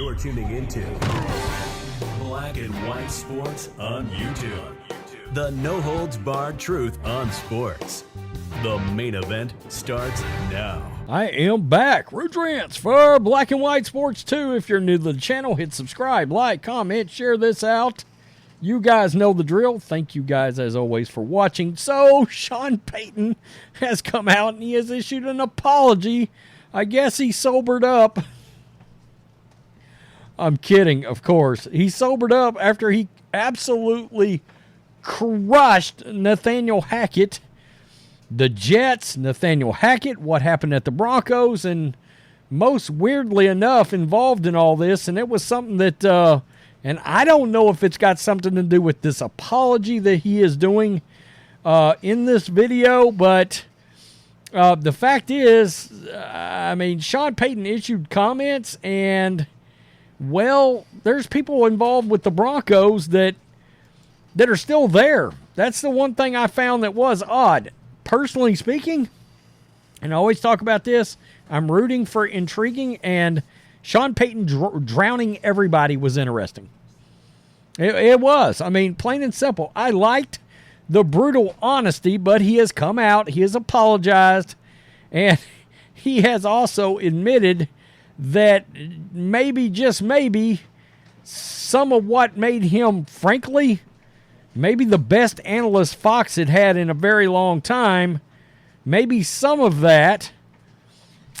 You're tuning into Black and White Sports on YouTube. The no-holds-barred truth on sports. The main event starts now. I am back. Rudrance for Black and White Sports 2. If you're new to the channel, hit subscribe, like, comment, share this out. You guys know the drill. Thank you guys, as always, for watching. So, Sean Payton has come out and he has issued an apology. I guess he sobered up. I'm kidding, of course. He sobered up after he absolutely crushed Nathaniel Hackett. The Jets, Nathaniel Hackett, what happened at the Broncos, and most weirdly enough involved in all this, and it was something that, and I don't know if it's got something to do with this apology that he is doing in this video, but the fact is, I mean, Sean Payton issued comments, and, well, there's people involved with the Broncos that are still there. That's the one thing I found that was odd. Personally speaking, and I always talk about this, I'm rooting for intriguing, and Sean Payton drowning everybody was interesting. It was. I mean, plain and simple. I liked the brutal honesty, but he has come out, he has apologized, and he has also admitted that maybe, just maybe, some of what made him, frankly, maybe the best analyst Fox had had in a very long time, maybe some of that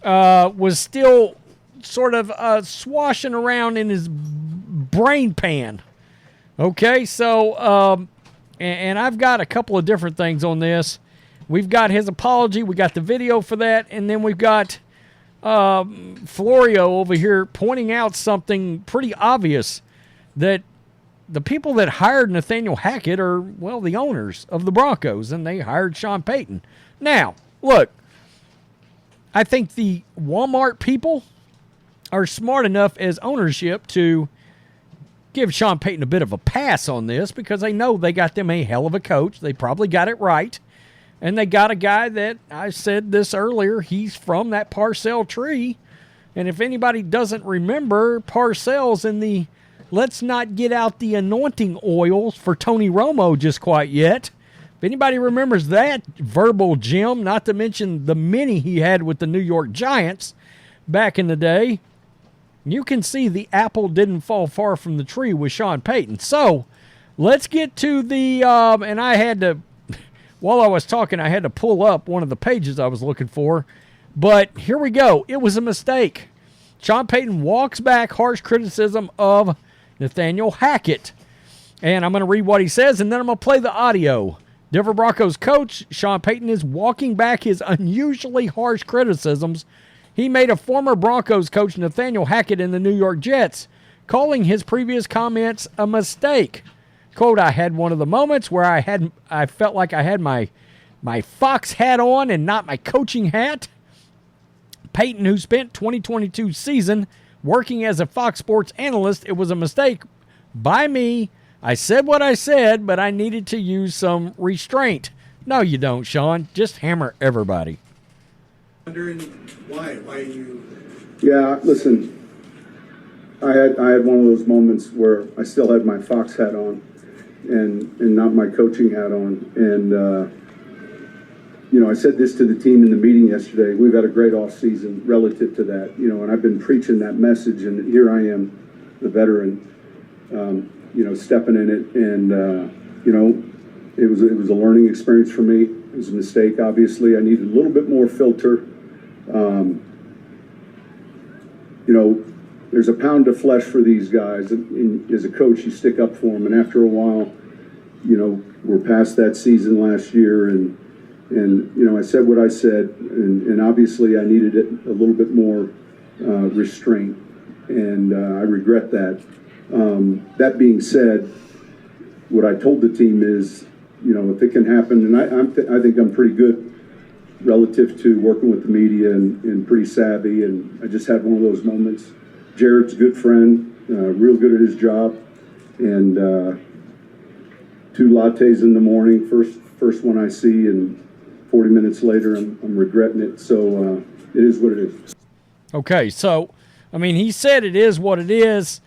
was still sort of swashing around in his brain pan. Okay, so, and I've got a couple of different things on this. We've got his apology, we got the video for that, and then we've got Florio over here pointing out something pretty obvious, that the people that hired Nathaniel Hackett are, well, the owners of the Broncos, and they hired Sean Payton. Now, look, I think the Walmart people are smart enough as ownership to give Sean Payton a bit of a pass on this, because they know they got them a hell of a coach. They probably got it right. And they got a guy that, I said this earlier, he's from that Parcell tree. And if anybody doesn't remember, Parcell's in the let's not get out the anointing oils for Tony Romo just quite yet. If anybody remembers that verbal gem, not to mention the many he had with the New York Giants back in the day, you can see the apple didn't fall far from the tree with Sean Payton. So let's get to the, and I had to, while I was talking, I had to pull up one of the pages I was looking for. But here we go. It was a mistake. Sean Payton walks back harsh criticism of Nathaniel Hackett. And I'm going to read what he says, and then I'm going to play the audio. Denver Broncos coach Sean Payton is walking back his unusually harsh criticisms he made of former Broncos coach Nathaniel Hackett in the New York Jets, calling his previous comments a mistake. Quote, I had one of the moments where I felt like I had my Fox hat on and not my coaching hat. Payton, who spent 2022 season working as a Fox Sports analyst, it was a mistake by me. I said what I said, but I needed to use some restraint. No, you don't, Sean. Just hammer everybody. Wondering why you? Yeah, listen. I had one of those moments where I still had my Fox hat on, and not my coaching hat on, and I said this to the team in the meeting yesterday. We've had a great off season relative to that, and I've been preaching that message, and here I am, the veteran, stepping in it, and it was a learning experience for me. It was a mistake. Obviously, I needed a little bit more filter. There's a pound of flesh for these guys. And as a coach, you stick up for them, and after a while, we're past that season last year, and I said what I said, and obviously I needed it a little bit more restraint, and I regret that. That being said, what I told the team is, if it can happen, and I think I'm pretty good relative to working with the media and pretty savvy, and I just had one of those moments. Jared's a good friend, real good at his job, and 2 lattes in the morning, first one I see, and 40 minutes later I'm regretting it. So it is what it is. Okay, so I mean, he said it is what it is.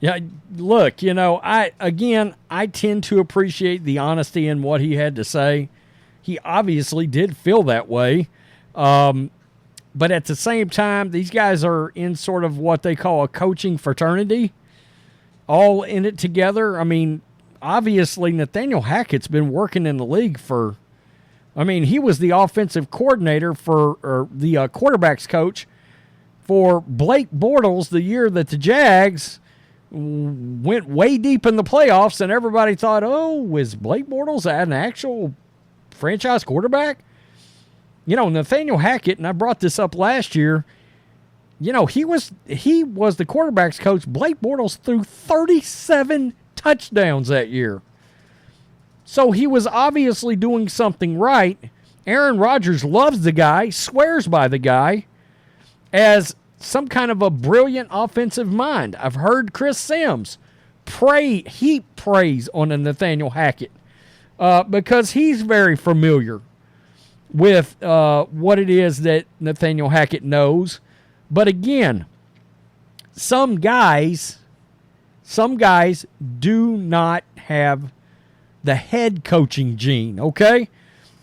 Yeah, look, I tend to appreciate the honesty in what he had to say. He obviously did feel that way. But at the same time, these guys are in sort of what they call a coaching fraternity, all in it together. I mean, obviously, Nathaniel Hackett's been working in the league he was the offensive coordinator or the quarterback's coach for Blake Bortles the year that the Jags went way deep in the playoffs, and everybody thought, oh, is Blake Bortles an actual franchise quarterback? Nathaniel Hackett, and I brought this up last year, he was the quarterback's coach. Blake Bortles threw 37 touchdowns that year. So he was obviously doing something right. Aaron Rodgers loves the guy, swears by the guy as some kind of a brilliant offensive mind. I've heard Chris Sims heap praise on a Nathaniel Hackett because he's very familiar with what it is that Nathaniel Hackett knows. But again, some guys do not have the head coaching gene, okay?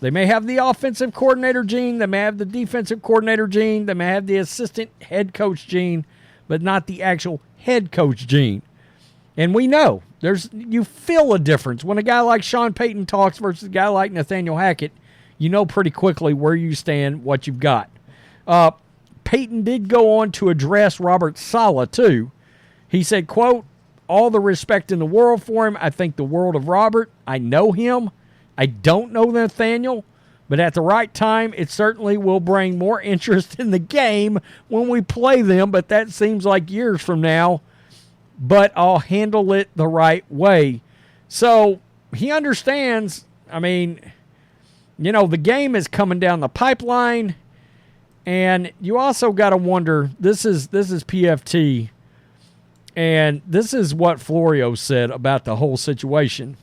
They may have the offensive coordinator gene, they may have the defensive coordinator gene, they may have the assistant head coach gene, but not the actual head coach gene. And we know, you feel a difference. When a guy like Sean Payton talks versus a guy like Nathaniel Hackett, you know pretty quickly where you stand, what you've got. Payton did go on to address Robert Saleh, too. He said, quote, all the respect in the world for him. I think the world of Robert. I know him. I don't know Nathaniel, but at the right time, it certainly will bring more interest in the game when we play them, but that seems like years from now. But I'll handle it the right way. So he understands, the game is coming down the pipeline, and you also got to wonder, this is PFT, and this is what Florio said about the whole situation.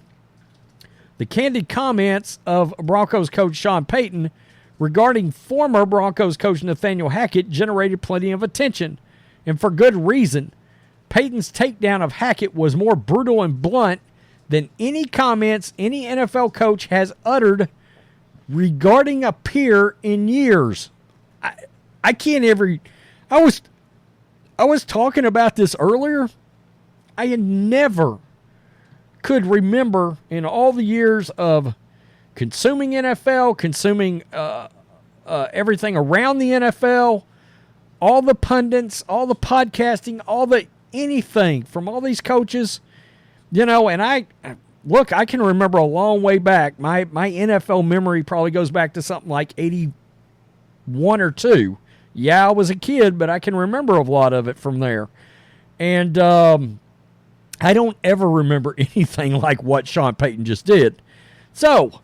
The candid comments of Broncos coach Sean Payton regarding former Broncos coach Nathaniel Hackett generated plenty of attention, and for good reason. Payton's takedown of Hackett was more brutal and blunt than any comments any NFL coach has uttered regarding a peer in years. I can't ever... I was talking about this earlier. I had never could remember in all the years of consuming NFL, consuming everything around the NFL, all the pundits, all the podcasting, all the anything from all these coaches, and I can remember a long way back. My NFL memory probably goes back to something like 81 or 2. Yeah, I was a kid, but I can remember a lot of it from there. And I don't ever remember anything like what Sean Payton just did. So,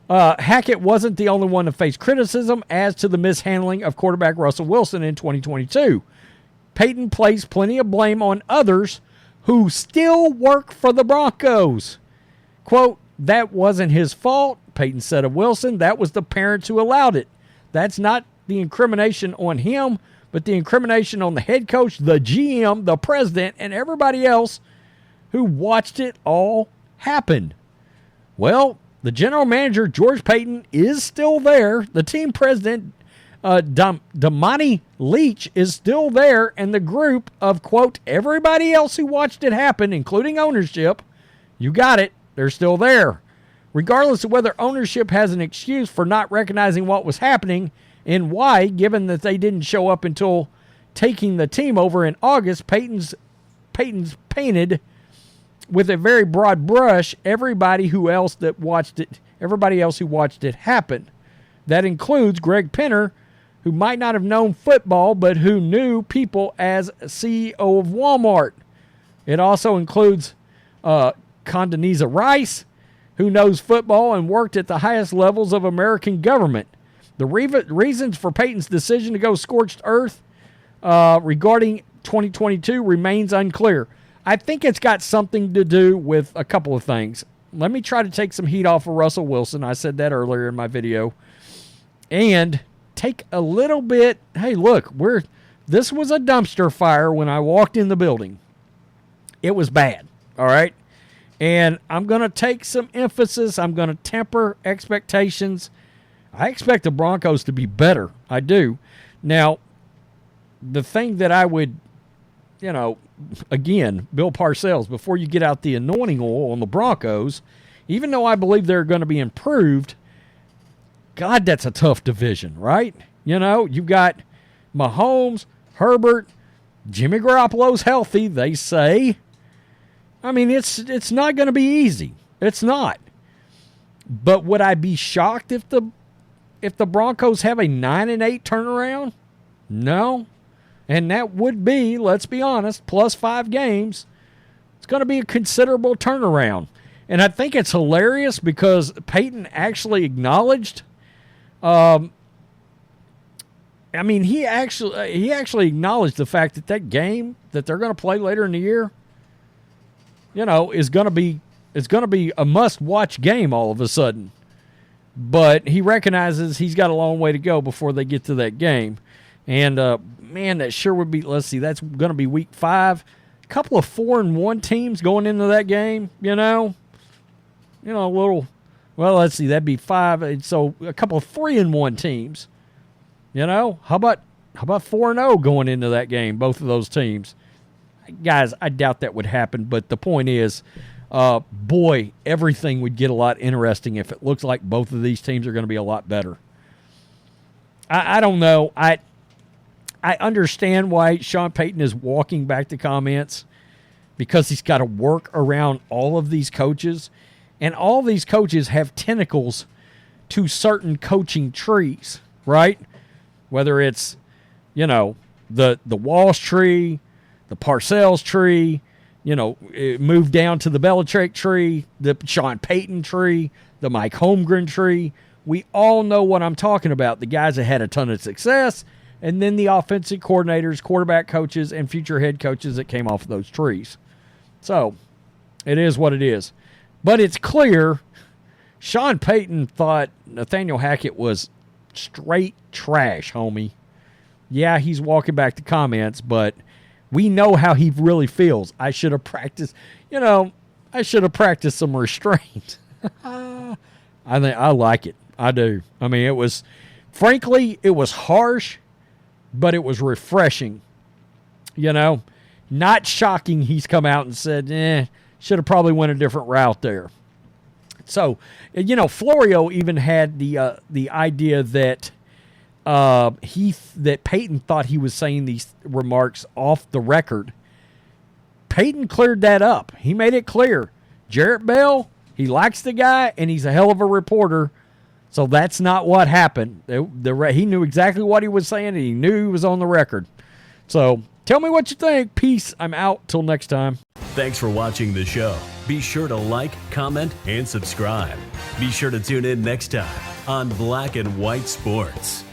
Hackett wasn't the only one to face criticism as to the mishandling of quarterback Russell Wilson in 2022. Payton placed plenty of blame on others who still work for the Broncos. Quote, that wasn't his fault, Payton said of Wilson. That was the parents who allowed it. That's not the incrimination on him, but the incrimination on the head coach, the GM, the president, and everybody else who watched it all happen. Well, the general manager, George Payton, is still there. The team president, Damani Leach, is still there, and the group of, quote, everybody else who watched it happen, including ownership, you got it, they're still there. Regardless of whether ownership has an excuse for not recognizing what was happening and why, given that they didn't show up until taking the team over in August, Payton's painted with a very broad brush everybody else who watched it happen. That includes Greg Penner, who might not have known football, but who knew people as CEO of Walmart. It also includes Condoleezza Rice, who knows football and worked at the highest levels of American government. The reasons for Payton's decision to go scorched earth regarding 2022 remains unclear. I think it's got something to do with a couple of things. Let me try to take some heat off of Russell Wilson. I said that earlier in my video. And take a little bit, hey, look, we're This was a dumpster fire when I walked in the building. It was bad, all right? And I'm going to take some emphasis. I'm going to temper expectations. I expect the Broncos to be better. I do. Now, the thing that I would, again, Bill Parcells, before you get out the anointing oil on the Broncos, even though I believe they're going to be improved, God, that's a tough division, right? You've got Mahomes, Herbert, Jimmy Garoppolo's healthy, they say. I mean, it's not going to be easy. It's not. But would I be shocked if the Broncos have a 9-8 turnaround? No. And that would be, let's be honest, plus 5 games. It's going to be a considerable turnaround. And I think it's hilarious because Payton actually acknowledged he actually acknowledged the fact that game that they're going to play later in the year, is going to be a must-watch game all of a sudden. But he recognizes he's got a long way to go before they get to that game. And man, that sure would be. Let's see, that's going to be week 5. A couple of 4-1 teams going into that game. A little. Well, let's see, that'd be 5. So a couple of 3-1 teams. How about 4-0 going into that game, both of those teams? Guys, I doubt that would happen, but the point is, boy, everything would get a lot interesting if it looks like both of these teams are going to be a lot better. I don't know. I understand why Sean Payton is walking back the comments, because he's got to work around all of these coaches, and all these coaches have tentacles to certain coaching trees, right? Whether it's, the Walsh tree, the Parcells tree, it moved down to the Belichick tree, the Sean Payton tree, the Mike Holmgren tree. We all know what I'm talking about. The guys that had a ton of success, and then the offensive coordinators, quarterback coaches, and future head coaches that came off of those trees. So, it is what it is. But it's clear Sean Payton thought Nathaniel Hackett was straight trash, homie. Yeah, he's walking back the comments, but we know how he really feels. I should have practiced, some restraint. I like it. I do. I mean, it was harsh, but it was refreshing. Not shocking he's come out and said, should have probably went a different route there. So, Florio even had the idea that that Payton thought he was saying these remarks off the record. Payton cleared that up. He made it clear. Jarrett Bell, he likes the guy, and he's a hell of a reporter. So that's not what happened. He knew exactly what he was saying, and he knew he was on the record. So tell me what you think. Peace. I'm out. Till next time. Thanks for watching the show. Be sure to like, comment, and subscribe. Be sure to tune in next time on Black and White Sports.